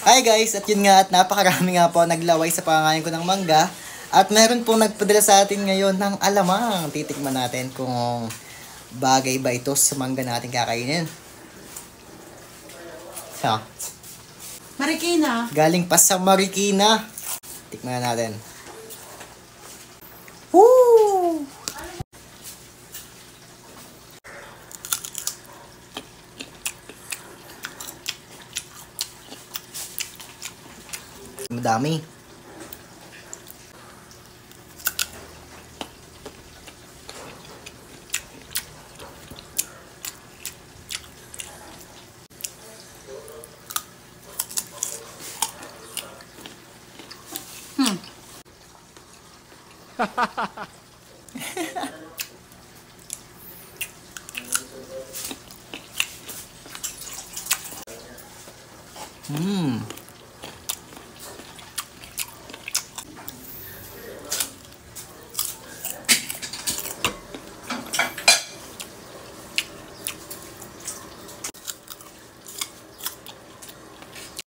Hi guys, at yun nga, at napakarami nga po naglaway sa pangangain ko ng mangga. At meron po nagpadala sa atin ngayon ng alamang. Titikman natin kung bagay ba ito sa mangga natin kakainin. So, Marikina. galing pa sa Marikina. Tikman na natin. Woo! Madami. Hmm.